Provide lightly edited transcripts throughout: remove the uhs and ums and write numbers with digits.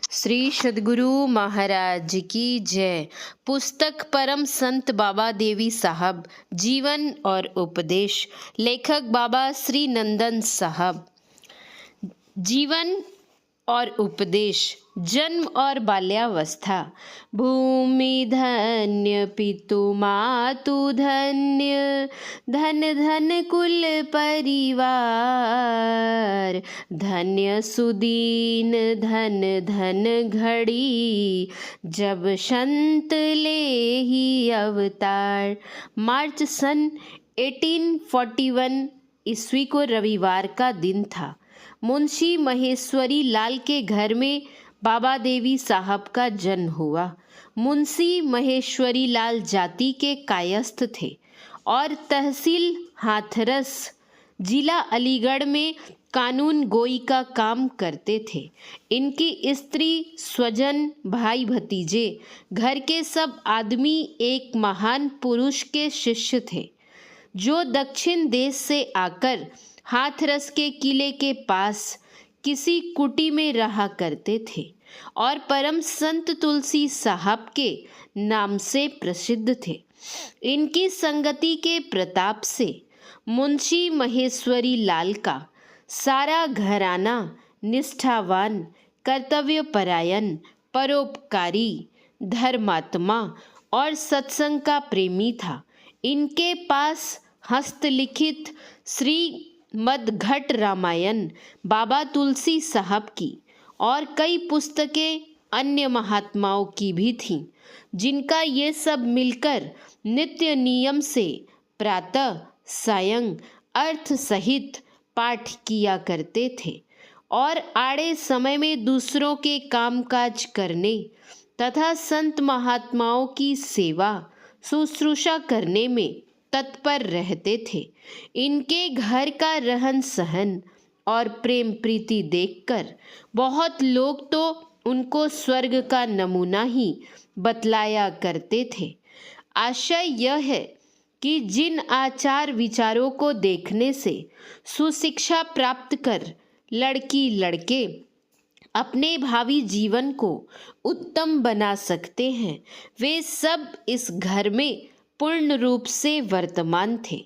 श्री सद्गुरु महाराज की जय। पुस्तक परम संत बाबा देवी साहब, जीवन और उपदेश। लेखक बाबा श्री नंदन साहब। जीवन और उपदेश। जन्म और बाल्यावस्था। भूमि धन्य पितु मातु धन्य, धन धन कुल परिवार, धन्य सुदीन धन धन घड़ी, जब संत ले ही अवतार। मार्च सन 1841 ईस्वी को रविवार का दिन था। मुंशी महेश्वरी लाल के घर में बाबा देवी साहब का जन्म हुआ। मुंशी महेश्वरी लाल जाति के कायस्थ थे और तहसील हाथरस, जिला अलीगढ़ में कानून गोई का काम करते थे। इनकी स्त्री, स्वजन, भाई भतीजे, घर के सब आदमी एक महान पुरुष के शिष्य थे, जो दक्षिण देश से आकर हाथरस के किले के पास किसी कुटी में रहा करते थे और परम संत तुलसी साहब के नाम से प्रसिद्ध थे। इनकी संगति के प्रताप से मुंशी महेश्वरी लाल का सारा घराना निष्ठावान, कर्तव्यपरायण, परोपकारी, धर्मात्मा और सत्संग का प्रेमी था। इनके पास हस्तलिखित श्री मदघट रामायण बाबा तुलसी साहब की और कई पुस्तकें अन्य महात्माओं की भी थीं, जिनका ये सब मिलकर नित्य नियम से प्रातः सायं अर्थ सहित पाठ किया करते थे और आड़े समय में दूसरों के कामकाज करने तथा संत महात्माओं की सेवा शुश्रूषा करने में तत्पर रहते थे। इनके घर का रहन सहन और प्रेम प्रीति देखकर बहुत लोग तो उनको स्वर्ग का नमूना ही बतलाया करते थे। आशय यह है कि जिन आचार विचारों को देखने से सुशिक्षा प्राप्त कर लड़की लड़के अपने भावी जीवन को उत्तम बना सकते हैं, वे सब इस घर में पूर्ण रूप से वर्तमान थे।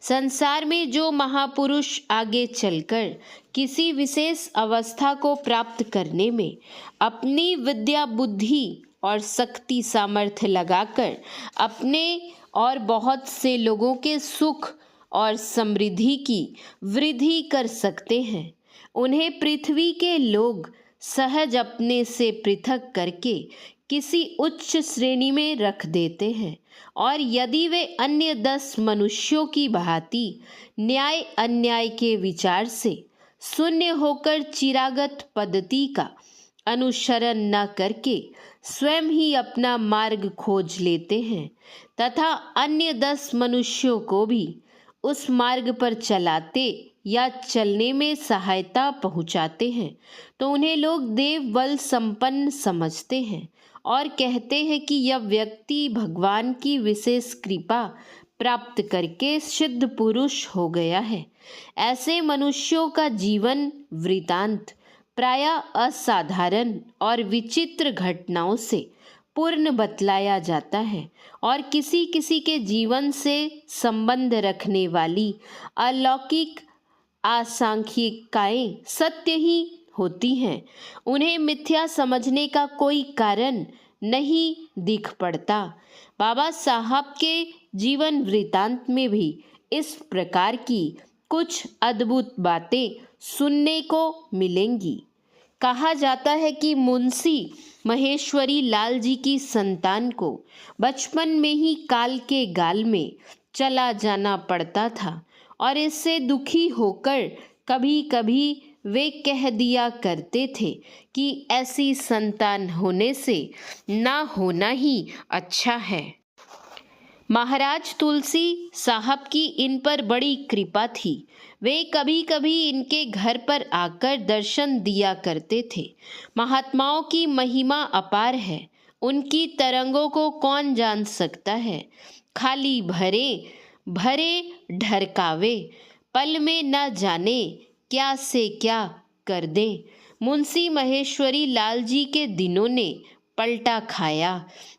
संसार में जो महापुरुष आगे चलकर किसी विशेष अवस्था को प्राप्त करने में अपनी विद्या बुद्धि और शक्ति सामर्थ्य लगाकर अपने और बहुत से लोगों के सुख और समृद्धि की वृद्धि कर सकते हैं, उन्हें पृथ्वी के लोग सहज अपने से पृथक करके किसी उच्च श्रेणी में रख देते हैं और यदि वे अन्य 10 मनुष्यों की भांति न्याय अन्याय के विचार से शून्य होकर चिरागत पद्धति का अनुसरण न करके स्वयं ही अपना मार्ग खोज लेते हैं तथा अन्य 10 मनुष्यों को भी उस मार्ग पर चलाते या चलने में सहायता पहुंचाते हैं, तो उन्हें लोग देव बल संपन्न समझते हैं और कहते हैं कि यह व्यक्ति भगवान की विशेष कृपा प्राप्त करके सिद्ध पुरुष हो गया है। ऐसे मनुष्यों का जीवन वृतांत प्रायः असाधारण और विचित्र घटनाओं से पूर्ण बतलाया जाता है और किसी किसी के जीवन से संबंध रखने वाली अलौकिक आसांख्यिकाएं सत्य ही होती हैं। उन्हें मिथ्या समझने का कोई कारण नहीं दिख पड़ता। बाबा साहब के जीवन वृतांत में भी इस प्रकार की कुछ अद्भुत बातें सुनने को मिलेंगी। कहा जाता है कि मुंशी महेश्वरी लाल जी की संतान को बचपन में ही काल के गाल में चला जाना पड़ता था और इससे दुखी होकर कभी कभी वे कह दिया करते थे कि ऐसी संतान होने से ना होना ही अच्छा है। महाराज तुलसी साहब की इन पर बड़ी कृपा थी। वे कभी कभी इनके घर पर आकर दर्शन दिया करते थे। महात्माओं की महिमा अपार है, उनकी तरंगों को कौन जान सकता है। खाली भरे भरे ढरकावे, पल में न जाने क्या से क्या कर दें। मुंशी महेश्वरी लाल जी के दिनों ने पलटा खाया।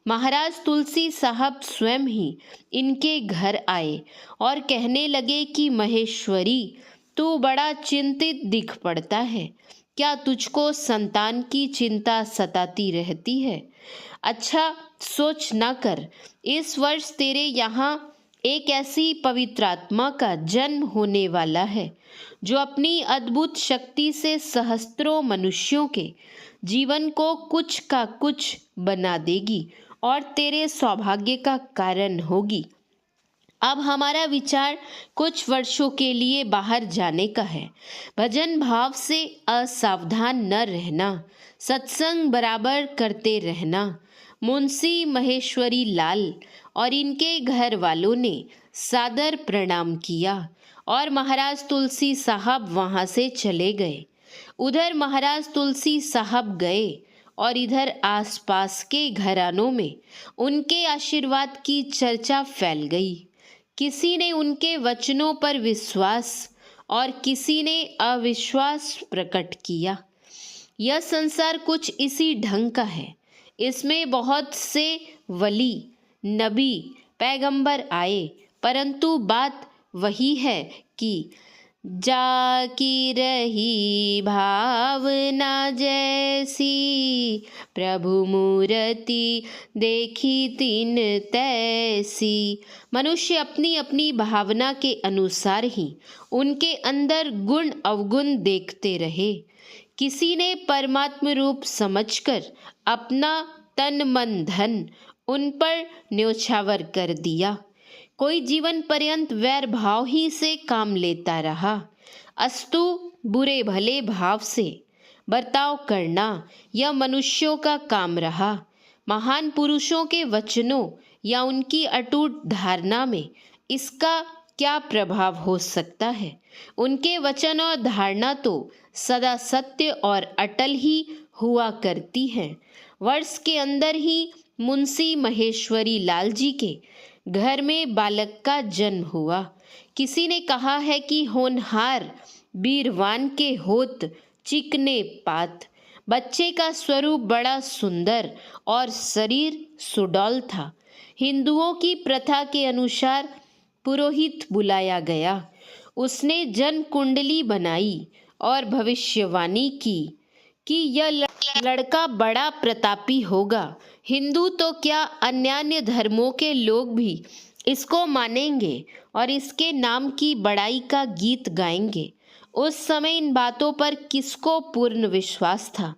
महाराज तुलसी साहब स्वयं ही इनके घर आए और कहने लगे कि महेश्वरी, तू बड़ा चिंतित दिख पड़ता है। क्या तुझको संतान की चिंता सताती रहती है? अच्छा सोच ना कर, इस वर्ष तेरे यहाँ एक ऐसी पवित्र आत्मा का जन्म होने वाला है जो अपनी अद्भुत शक्ति से सहस्त्रों मनुष्यों के जीवन को कुछ का कुछ बना देगी और तेरे सौभाग्य का कारण होगी। अब हमारा विचार कुछ वर्षों के लिए बाहर जाने का है। भजन भाव से असावधान न रहना, सत्संग बराबर करते रहना। मुंशी महेश्वरी लाल और इनके घर वालों ने सादर प्रणाम किया और महाराज तुलसी साहब वहाँ से चले गए। उधर महाराज तुलसी साहब गए और इधर आसपास के घरानों में उनके आशीर्वाद की चर्चा फैल गई। किसी ने उनके वचनों पर विश्वास और किसी ने अविश्वास प्रकट किया। यह संसार कुछ इसी ढंग का है। इसमें बहुत से वली, नबी, पैगंबर आए, परंतु बात वही है कि जाकी रही भावना जैसी, प्रभु मूर्ति देखी तिन तैसी। मनुष्य अपनी अपनी भावना के अनुसार ही उनके अंदर गुण अवगुण देखते रहे। किसी ने परमात्म रूप समझकर अपना तन मन धन उन पर न्योछावर कर दिया। कोई जीवन पर्यंत वैर भाव ही से काम लेता रहा। अस्तु बुरे भले भाव से बर्ताव करना यह मनुष्यों का काम रहा। महान पुरुषों के वचनों या उनकी अटूट धारणा में इसका क्या प्रभाव हो सकता है? उनके वचन और धारणा तो सदा सत्य और अटल ही हुआ करती है। वर्ष के अंदर ही मुंशी महेश्वरी लाल जी के घर में बालक का जन्म हुआ। किसी ने कहा है कि होनहार बीरवान के होत चिकने पात। बच्चे का स्वरूप बड़ा सुंदर और शरीर सुडौल था। हिंदुओं की प्रथा के अनुसार पुरोहित बुलाया गया। उसने जन्म कुंडली बनाई और भविष्यवाणी की कि यह लड़का बड़ा प्रतापी होगा। हिंदू तो क्या, अन्य धर्मों के लोग भी इसको मानेंगे और इसके नाम की बड़ाई का गीत गाएंगे। उस समय इन बातों पर किसको पूर्ण विश्वास था?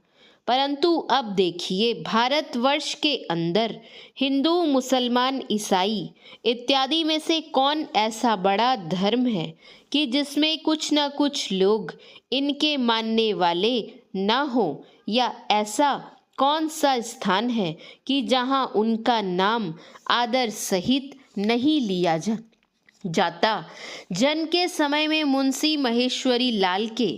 परंतु अब देखिए, भारतवर्ष के अंदर हिंदू, मुसलमान, ईसाई इत्यादि में से कौन ऐसा बड़ा धर्म है कि जिसमें कुछ न कुछ लोग इनके मानने वाले ना हो, या ऐसा कौन सा स्थान है कि जहां उनका नाम आदर सहित नहीं लिया जाता। जन्म के समय में मुंशी महेश्वरी लाल के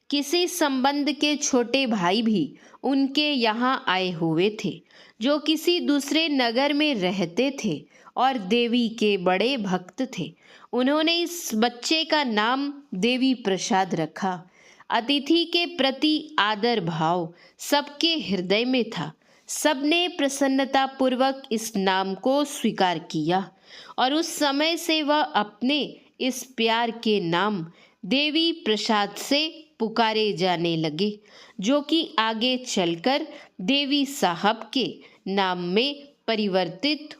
किसी संबंध के छोटे भाई भी उनके यहाँ आए हुए थे, जो किसी दूसरे नगर में रहते थे और देवी के बड़े भक्त थे। उन्होंने इस बच्चे का नाम देवी प्रसाद रखा। अतिथि के प्रति आदर भाव सबके हृदय में था। सबने प्रसन्नता पूर्वक इस नाम को स्वीकार किया और उस समय से वह अपने इस प्यार के नाम देवी प्रसाद से पुकारे जाने लगे, जो कि आगे चलकर देवी साहब के नाम में परिवर्तित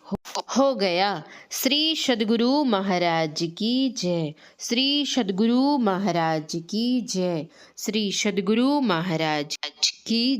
हो गया। श्री सद्गुरु महाराज की जय। श्री सद्गुरु महाराज की जय। श्री सद्गुरु महाराज की